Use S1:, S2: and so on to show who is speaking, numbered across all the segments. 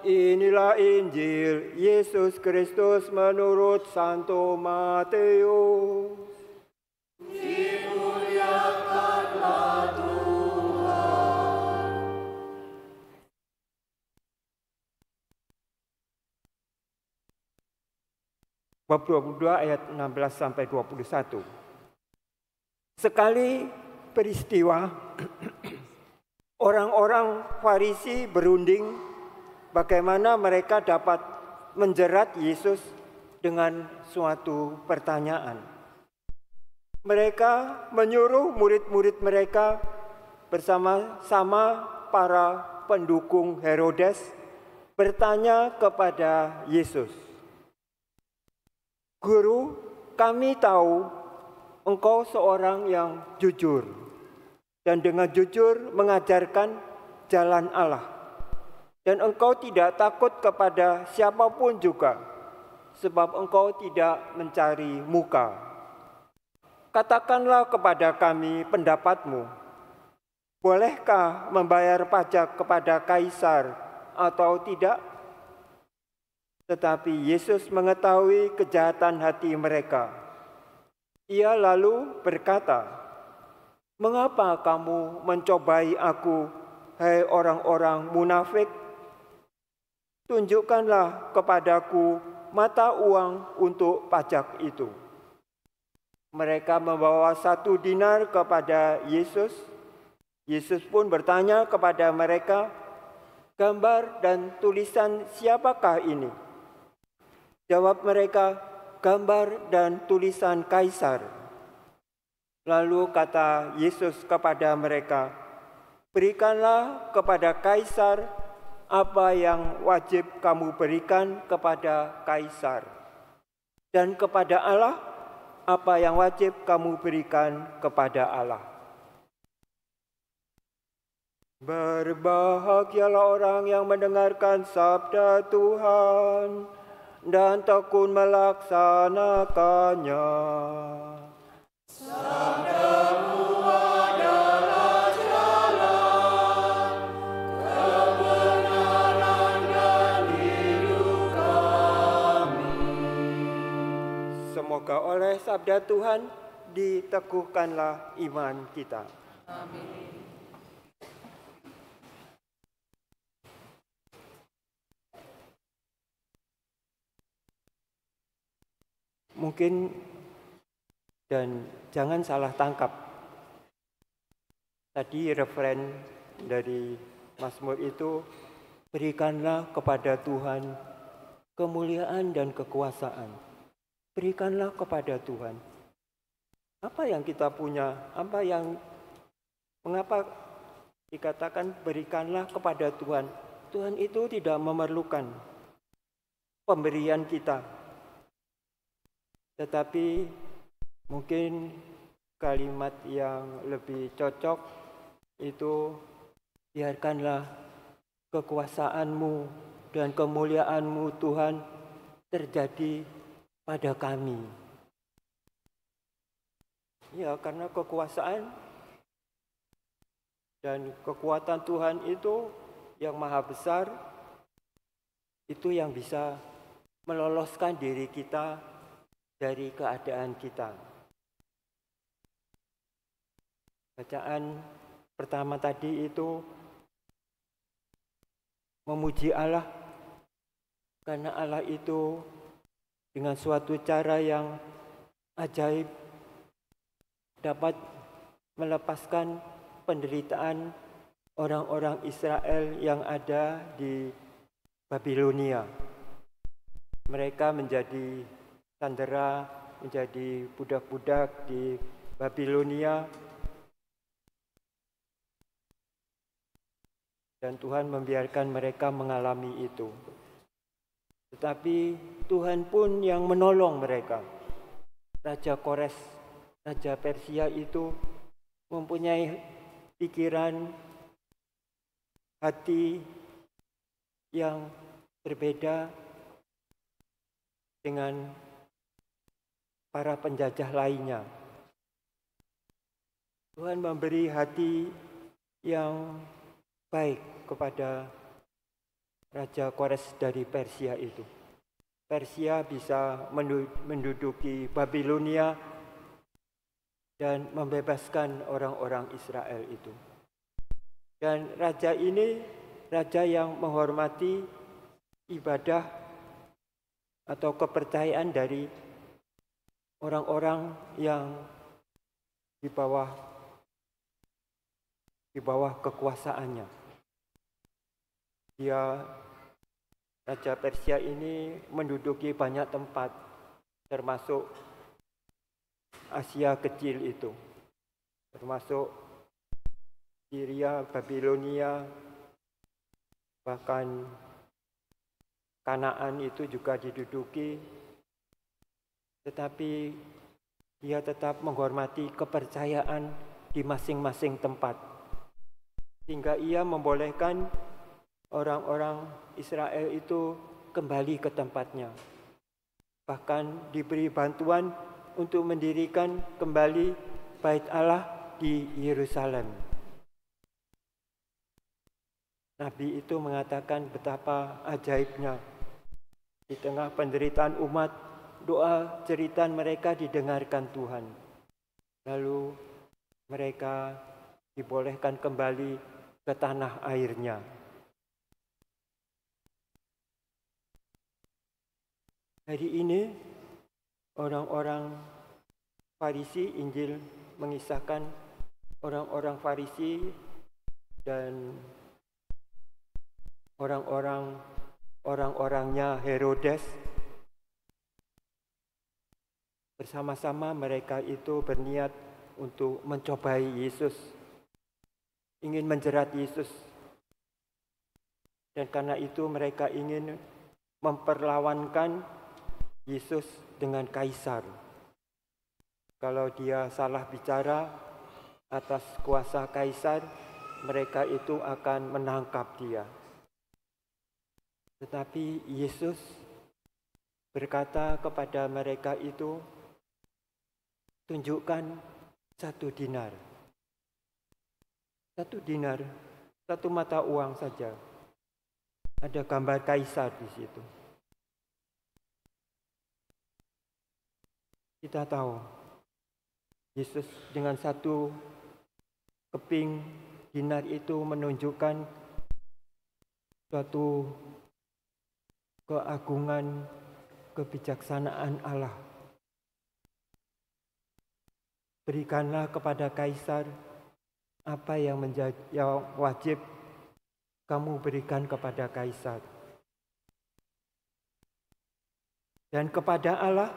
S1: Inilah Injil Yesus Kristus menurut Santo Matius.
S2: Dimuliakanlah Tuhan.
S1: Bab 22 ayat 16 sampai 21. Sekali peristiwa orang-orang Farisi berunding bagaimana mereka dapat menjerat Yesus dengan suatu pertanyaan. Mereka menyuruh murid-murid mereka bersama-sama para pendukung Herodes bertanya kepada Yesus, "Guru, kami tahu Engkau seorang yang jujur dan dengan jujur mengajarkan jalan Allah. Dan Engkau tidak takut kepada siapapun juga, sebab Engkau tidak mencari muka. Katakanlah kepada kami pendapatmu. Bolehkah membayar pajak kepada Kaisar atau tidak?" Tetapi Yesus mengetahui kejahatan hati mereka. Ia lalu berkata, "Mengapa kamu mencobai aku, hai orang-orang munafik? Tunjukkanlah kepadaku mata uang untuk pajak itu." Mereka membawa 1 dinar kepada Yesus. Yesus pun bertanya kepada mereka, "Gambar dan tulisan siapakah ini?" Jawab mereka, "Gambar dan tulisan Kaisar." Lalu kata Yesus kepada mereka, "Berikanlah kepada Kaisar apa yang wajib kamu berikan kepada Kaisar, dan kepada Allah apa yang wajib kamu berikan kepada Allah." Berbahagialah orang yang mendengarkan sabda Tuhan dan tekun melaksanakannya.
S2: Sabdamu adalah jalan, kebenaran dan hidup kami.
S1: Semoga oleh sabda Tuhan diteguhkanlah iman kita.
S2: Amin.
S1: Mungkin dan jangan salah tangkap. Tadi referen dari Mazmur itu, berikanlah kepada Tuhan kemuliaan dan kekuasaan. Berikanlah kepada Tuhan. Apa yang kita punya? Mengapa dikatakan berikanlah kepada Tuhan? Tuhan itu tidak memerlukan pemberian kita. Tetapi mungkin kalimat yang lebih cocok itu, biarkanlah kekuasaanmu dan kemuliaanmu Tuhan terjadi pada kami. Ya, karena kekuasaan dan kekuatan Tuhan itu yang maha besar, itu yang bisa meloloskan diri kita dari keadaan kita. Bacaan pertama tadi itu memuji Allah, karena Allah itu dengan suatu cara yang ajaib dapat melepaskan penderitaan orang-orang Israel yang ada di Babilonia. Mereka menjadi sandera, menjadi budak-budak di Babilonia. Dan Tuhan membiarkan mereka mengalami itu. Tetapi Tuhan pun yang menolong mereka. Raja Kores, Raja Persia itu mempunyai pikiran, hati yang berbeda dengan para penjajah lainnya. Tuhan memberi hati yang baik kepada Raja Kores dari Persia itu. Persia bisa menduduki Babilonia dan membebaskan orang-orang Israel itu. Dan raja ini raja yang menghormati ibadah atau kepercayaan dari orang-orang yang di bawah kekuasaannya. Raja Persia ini menduduki banyak tempat, termasuk Asia kecil itu, termasuk Syria, Babilonia, bahkan Kanaan itu juga diduduki, tetapi dia tetap menghormati kepercayaan di masing-masing tempat, sehingga ia membolehkan orang-orang Israel itu kembali ke tempatnya. Bahkan diberi bantuan untuk mendirikan kembali Bait Allah di Yerusalem. Nabi itu mengatakan betapa ajaibnya. Di tengah penderitaan umat, doa jeritan mereka didengarkan Tuhan. Lalu mereka dibolehkan kembali ke tanah airnya. Hari ini orang-orang Farisi, Injil mengisahkan orang-orang Farisi dan orang-orangnya Herodes. Bersama-sama mereka itu berniat untuk mencobai Yesus, ingin menjerat Yesus. Dan karena itu mereka ingin memperlawankan Yesus dengan kaisar. Kalau dia salah bicara atas kuasa kaisar, mereka itu akan menangkap dia. Tetapi Yesus berkata kepada mereka itu, tunjukkan 1 dinar. 1 dinar, 1 mata uang saja. Ada gambar kaisar di situ. Kita tahu Yesus dengan 1 keping dinar itu menunjukkan suatu keagungan, kebijaksanaan Allah. Berikanlah kepada kaisar apa yang wajib kamu berikan kepada kaisar. Dan kepada Allah,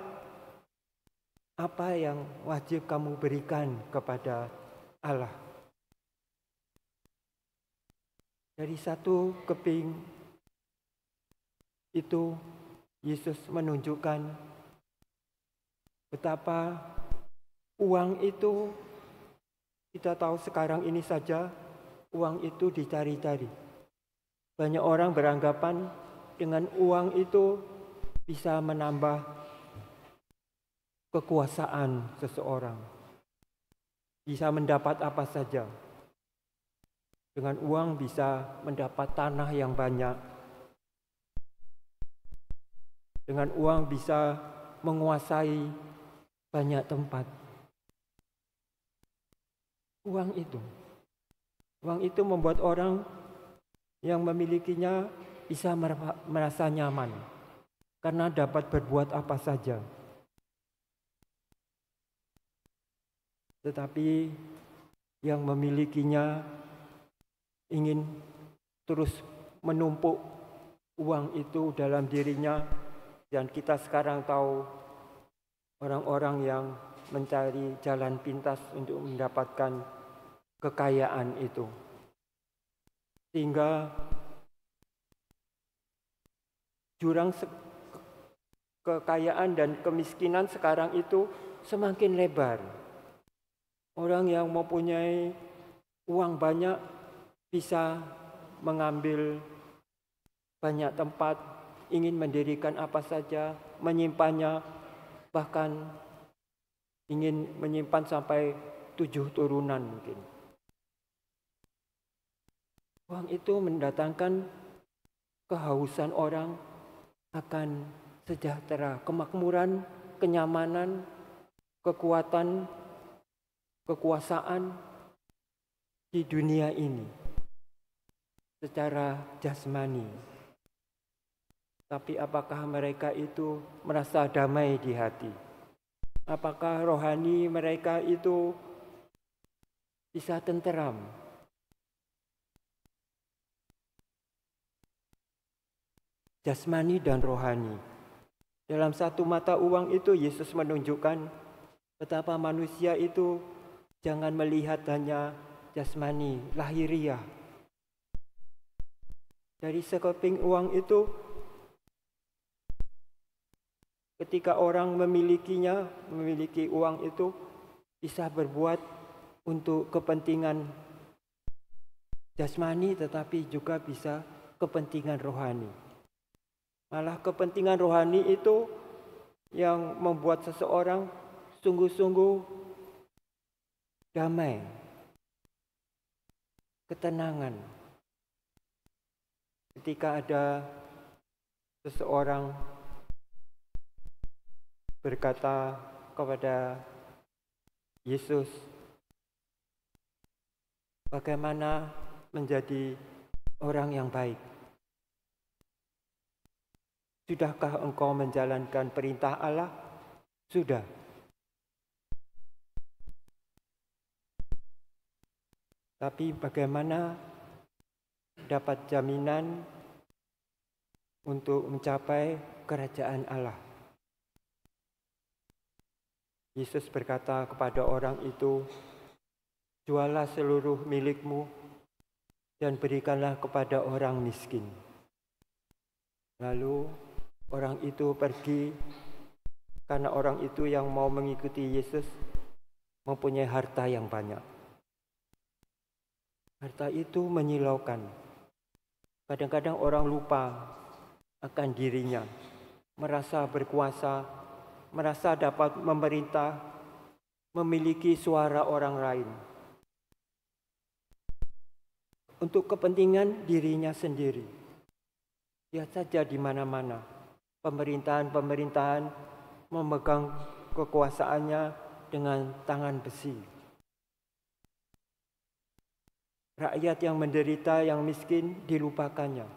S1: apa yang wajib kamu berikan kepada Allah. Dari 1 keping itu Yesus menunjukkan betapa uang itu, kita tahu sekarang ini saja uang itu dicari-cari. Banyak orang beranggapan dengan uang itu bisa menambah kekuasaan seseorang. Bisa mendapat apa saja. Dengan uang bisa mendapat tanah yang banyak. Dengan uang bisa menguasai banyak tempat. Uang itu membuat orang yang memilikinya bisa merasa nyaman. Karena dapat berbuat apa saja. Tetapi yang memilikinya ingin terus menumpuk uang itu dalam dirinya. Dan kita sekarang tahu orang-orang yang mencari jalan pintas untuk mendapatkan kekayaan itu. Sehingga jurang kekayaan dan kemiskinan sekarang itu semakin lebar. Orang yang mempunyai uang banyak bisa mengambil banyak tempat, ingin mendirikan apa saja, menyimpannya, bahkan ingin menyimpan sampai 7 turunan mungkin. Uang itu mendatangkan kehausan orang akan sejahtera, kemakmuran, kenyamanan, kekuatan, kekuasaan di dunia ini secara jasmani. Tapi apakah mereka itu merasa damai di hati? Apakah rohani mereka itu bisa tenteram? Jasmani dan rohani. Dalam satu mata uang itu Yesus menunjukkan betapa manusia itu jangan melihat hanya jasmani, lahiriah. Dari sekeping uang itu, ketika orang memiliki uang itu bisa berbuat untuk kepentingan jasmani tetapi juga bisa kepentingan rohani. Malah kepentingan rohani itu yang membuat seseorang sungguh-sungguh damai, ketenangan. Ketika ada seseorang berkata kepada Yesus, bagaimana menjadi orang yang baik? Sudahkah engkau menjalankan perintah Allah? Sudah. Tapi bagaimana dapat jaminan untuk mencapai kerajaan Allah? Yesus berkata kepada orang itu, jualah seluruh milikmu dan berikanlah kepada orang miskin. Lalu orang itu pergi karena orang itu yang mau mengikuti Yesus mempunyai harta yang banyak. Harta itu menyilaukan. Kadang-kadang orang lupa akan dirinya, merasa berkuasa, merasa dapat memerintah, memiliki suara orang lain untuk kepentingan dirinya sendiri. Lihat saja di mana-mana, pemerintahan memegang kekuasaannya dengan tangan besi. Rakyat yang menderita, yang miskin dilupakannya.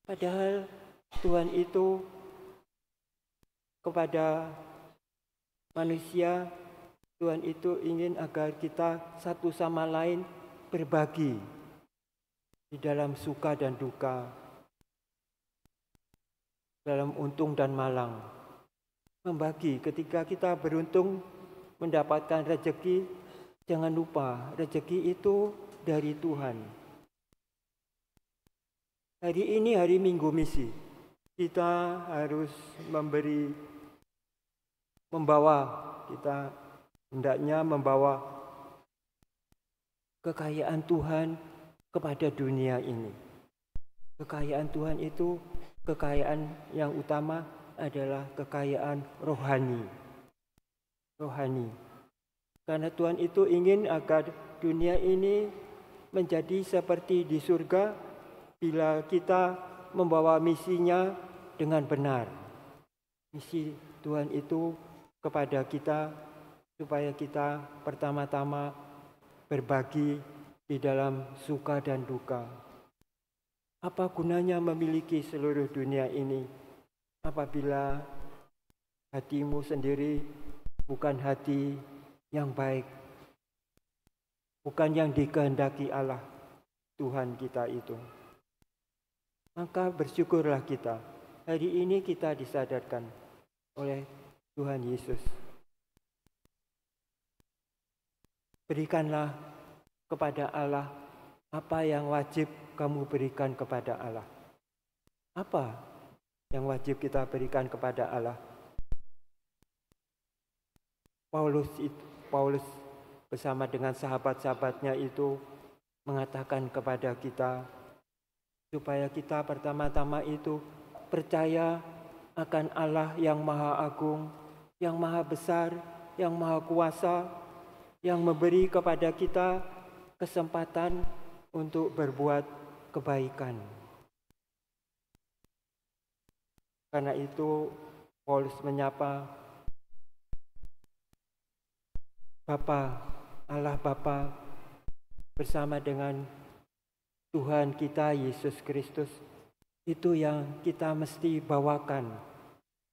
S1: Padahal Tuhan itu kepada manusia, Tuhan itu ingin agar kita satu sama lain berbagi di dalam suka dan duka, dalam untung dan malang. Membagi ketika kita beruntung mendapatkan rezeki, jangan lupa rezeki itu dari Tuhan. Hari ini hari Minggu Misi. Kita harus kita hendaknya membawa kekayaan Tuhan kepada dunia ini. Kekayaan Tuhan itu, kekayaan yang utama adalah kekayaan rohani. Rohani. Karena Tuhan itu ingin agar dunia ini menjadi seperti di surga bila kita membawa misinya dengan benar. Misi Tuhan itu kepada kita supaya kita pertama-tama berbagi di dalam suka dan duka. Apa gunanya memiliki seluruh dunia ini apabila hatimu sendiri bukan hati yang baik, bukan yang dikehendaki Allah, Tuhan kita itu. Maka bersyukurlah kita. Hari ini kita disadarkan oleh Tuhan Yesus. Berikanlah kepada Allah apa yang wajib kamu berikan kepada Allah. Apa yang wajib kita berikan kepada Allah? Paulus bersama dengan sahabat-sahabatnya itu mengatakan kepada kita supaya kita pertama-tama itu percaya akan Allah yang Maha Agung, yang Maha Besar, yang Maha Kuasa, yang memberi kepada kita kesempatan untuk berbuat kebaikan. Karena itu Paulus menyapa Bapa, Allah Bapa bersama dengan Tuhan kita Yesus Kristus. Itu yang kita mesti bawakan.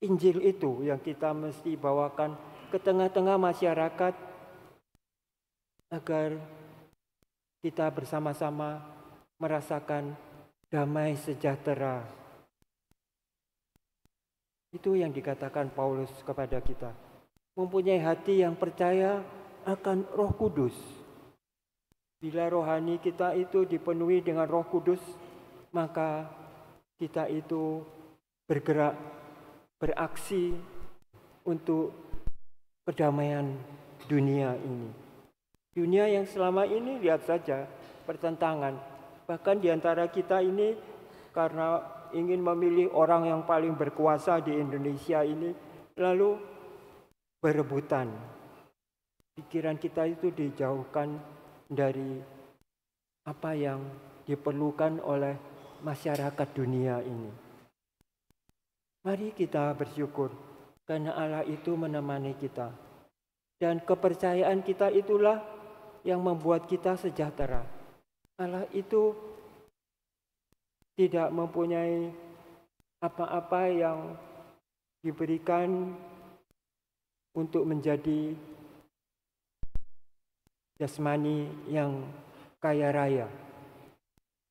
S1: Injil itu yang kita mesti bawakan ke tengah-tengah masyarakat agar kita bersama-sama merasakan damai sejahtera. Itu yang dikatakan Paulus kepada kita. Mempunyai hati yang percaya akan Roh Kudus. Bila rohani kita itu dipenuhi dengan Roh Kudus, maka kita itu bergerak, beraksi untuk kedamaian dunia ini. Dunia yang selama ini lihat saja pertentangan. Bahkan di antara kita ini karena ingin memilih orang yang paling berkuasa di Indonesia ini, lalu berebutan. Pikiran kita itu dijauhkan dari apa yang diperlukan oleh masyarakat dunia ini. Mari kita bersyukur karena Allah itu menemani kita. Dan kepercayaan kita itulah yang membuat kita sejahtera. Allah itu tidak mempunyai apa-apa yang diberikan untuk menjadi jasmani yang kaya raya,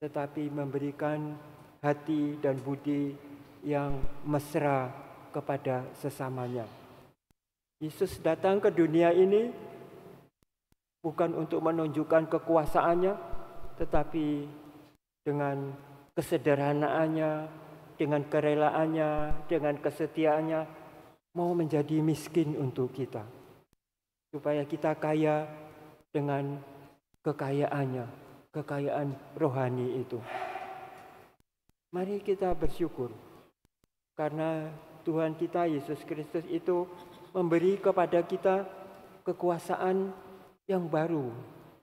S1: tetapi memberikan hati dan budi yang mesra kepada sesamanya. Yesus datang ke dunia ini bukan untuk menunjukkan kekuasaannya, tetapi dengan kesederhanaannya, dengan kerelaannya, dengan kesetiaannya, mau menjadi miskin untuk kita, supaya kita kaya dengan kekayaannya, kekayaan rohani itu. Mari kita bersyukur, karena Tuhan kita Yesus Kristus itu memberi kepada kita kekuasaan yang baru,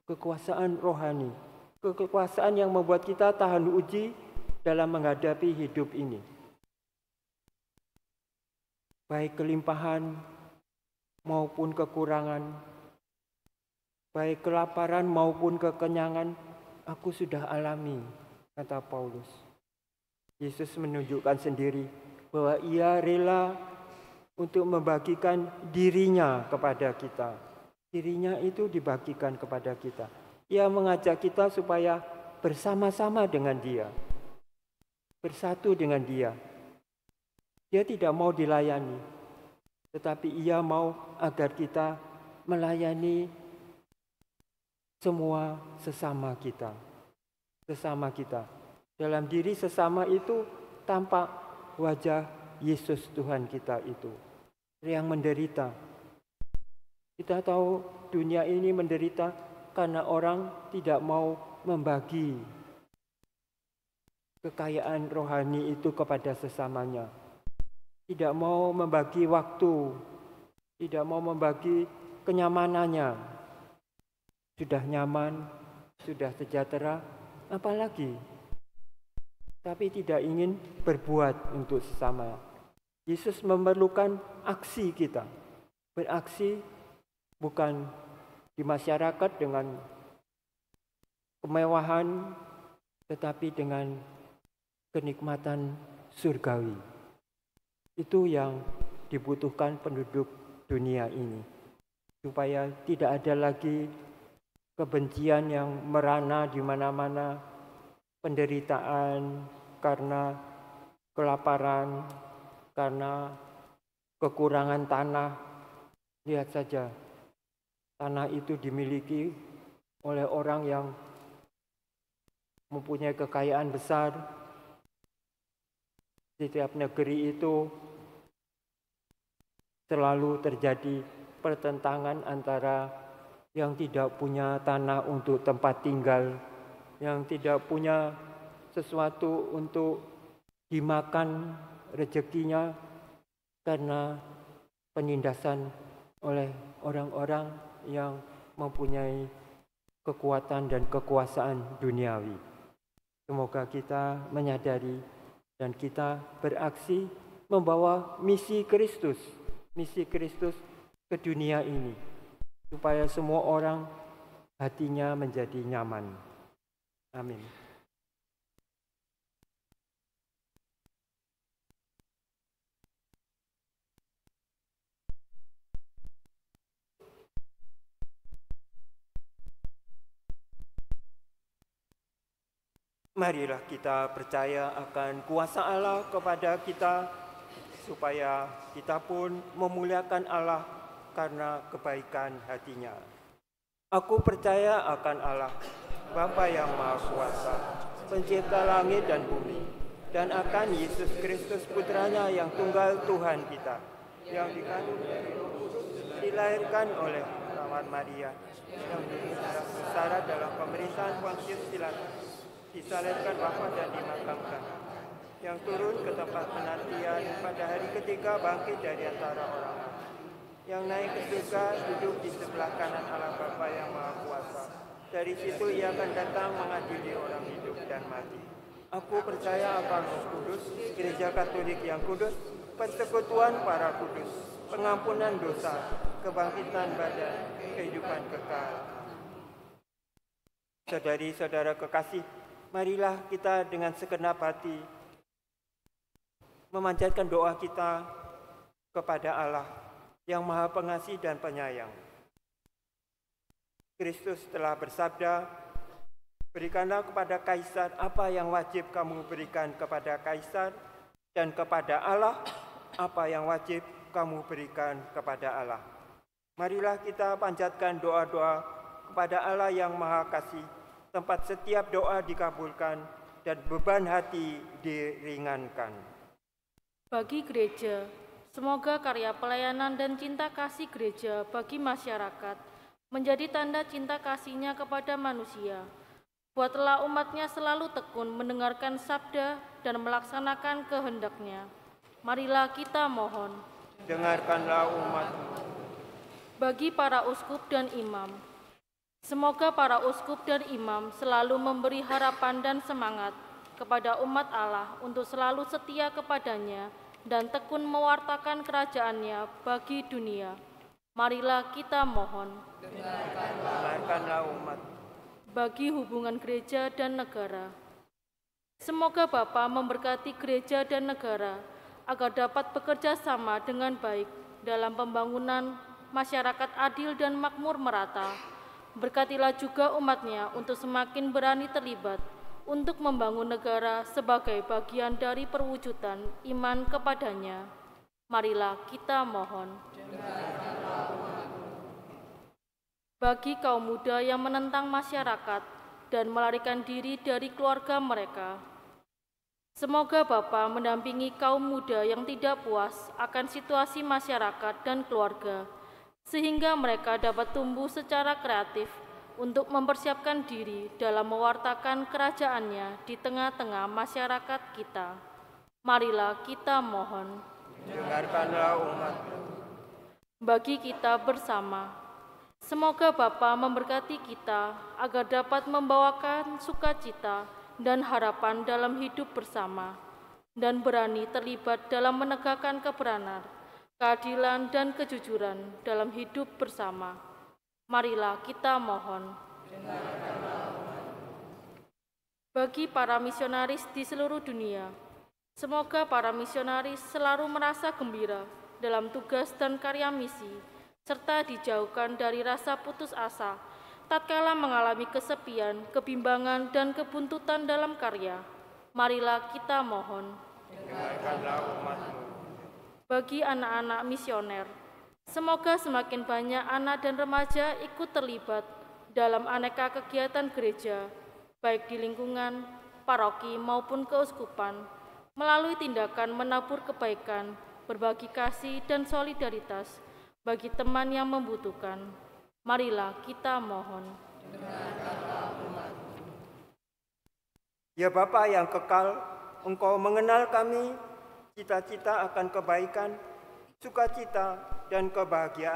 S1: kekuasaan rohani, kekuasaan yang membuat kita tahan uji dalam menghadapi hidup ini. Baik kelimpahan maupun kekurangan, baik kelaparan maupun kekenyangan, aku sudah alami, kata Paulus. Yesus menunjukkan sendiri bahwa ia rela untuk membagikan dirinya kepada kita. Dirinya itu dibagikan kepada kita. Ia mengajak kita supaya bersama-sama dengan dia, bersatu dengan dia. Dia tidak mau dilayani, tetapi ia mau agar kita melayani semua sesama kita. Sesama kita. Dalam diri sesama itu tampak wajah Yesus Tuhan kita itu yang menderita. Kita tahu dunia ini menderita karena orang tidak mau membagi kekayaan rohani itu kepada sesamanya. Tidak mau membagi waktu, tidak mau membagi kenyamanannya. Sudah nyaman, sudah sejahtera, apalagi? Tapi tidak ingin berbuat untuk sesama. Yesus memerlukan aksi kita. Beraksi bukan di masyarakat dengan kemewahan, tetapi dengan kenikmatan surgawi. Itu yang dibutuhkan penduduk dunia ini. Supaya tidak ada lagi kebencian yang merana di mana-mana, penderitaan karena kelaparan, karena kekurangan tanah. Lihat saja, tanah itu dimiliki oleh orang yang mempunyai kekayaan besar. Di setiap negeri itu selalu terjadi pertentangan antara yang tidak punya tanah untuk tempat tinggal, yang tidak punya sesuatu untuk dimakan rezekinya karena penindasan oleh orang-orang yang mempunyai kekuatan dan kekuasaan duniawi. Semoga kita menyadari dan kita beraksi membawa misi Kristus ke dunia ini, supaya semua orang hatinya menjadi nyaman. Amin. Marilah kita percaya akan kuasa Allah kepada kita, supaya kita pun memuliakan Allah karena kebaikan hatinya. Aku percaya akan Allah, Bapa yang Maha Kuasa, pencipta langit dan bumi, dan akan Yesus Kristus Putranya yang tunggal Tuhan kita, yang dikandung dari Roh Kudus, dilahirkan oleh Perawan Maria, yang bersyarat dalam pemerintahan Pontius Pilatus, disalibkan, wafat dan dimakamkan, yang turun ke tempat penantian, pada hari ketiga bangkit dari antara orang mati, yang naik ke surga, duduk di sebelah kanan Allah Bapa yang Maha Kuasa. Dari situ ia akan datang mengadili orang hidup dan mati. Aku percaya akan Roh Kudus, Gereja Katolik yang kudus, persekutuan para kudus, pengampunan dosa, kebangkitan badan, kehidupan kekal. Saudari-saudara kekasih, marilah kita dengan segenap hati memanjatkan doa kita kepada Allah yang Maha Pengasih dan Penyayang. Kristus telah bersabda, "Berikanlah kepada Kaisar apa yang wajib kamu berikan kepada Kaisar, dan kepada Allah apa yang wajib kamu berikan kepada Allah." Marilah kita panjatkan doa-doa kepada Allah yang Maha Kasih, tempat setiap doa dikabulkan dan beban hati diringankan.
S3: Bagi gereja, semoga karya pelayanan dan cinta kasih gereja bagi masyarakat menjadi tanda cinta kasihnya kepada manusia. Buatlah umatnya selalu tekun mendengarkan sabda dan melaksanakan kehendaknya. Marilah kita mohon.
S1: Dengarkanlah umat-Mu.
S3: Bagi para uskup dan imam, semoga para uskup dan imam selalu memberi harapan dan semangat kepada umat Allah untuk selalu setia kepadanya dan tekun mewartakan kerajaannya bagi dunia. Marilah kita mohon.
S1: Dengarkanlah umat.
S3: Bagi hubungan gereja dan negara, semoga Bapa memberkati gereja dan negara agar dapat bekerja sama dengan baik dalam pembangunan masyarakat adil dan makmur merata. Berkatilah juga umatnya untuk semakin berani terlibat untuk membangun negara sebagai bagian dari perwujudan iman kepadanya. Marilah kita mohon. Bagi kaum muda yang menentang masyarakat dan melarikan diri dari keluarga mereka, semoga Bapa mendampingi kaum muda yang tidak puas akan situasi masyarakat dan keluarga, sehingga mereka dapat tumbuh secara kreatif untuk mempersiapkan diri dalam mewartakan kerajaannya di tengah-tengah masyarakat kita. Marilah kita mohon.
S1: Dengarkanlah umat.
S3: Bagi kita bersama, semoga Bapa memberkati kita agar dapat membawakan sukacita dan harapan dalam hidup bersama, dan berani terlibat dalam menegakkan kebenaran, keadilan, dan kejujuran dalam hidup bersama. Marilah kita mohon. Bagi para misionaris di seluruh dunia, semoga para misionaris selalu merasa gembira dalam tugas dan karya misi, serta dijauhkan dari rasa putus asa tatkala mengalami kesepian, kebimbangan, dan kebuntutan dalam karya. Marilah kita mohon.
S1: Dengarkanlah umat-Mu.
S3: Bagi anak-anak misioner, semoga semakin banyak anak dan remaja ikut terlibat dalam aneka kegiatan gereja, baik di lingkungan, paroki maupun keuskupan, melalui tindakan menabur kebaikan, berbagi kasih dan solidaritas bagi teman yang membutuhkan. Marilah kita mohon.
S1: Ya Bapa yang kekal, Engkau mengenal kami, cita-cita akan kebaikan, sukacita dan kebahagiaan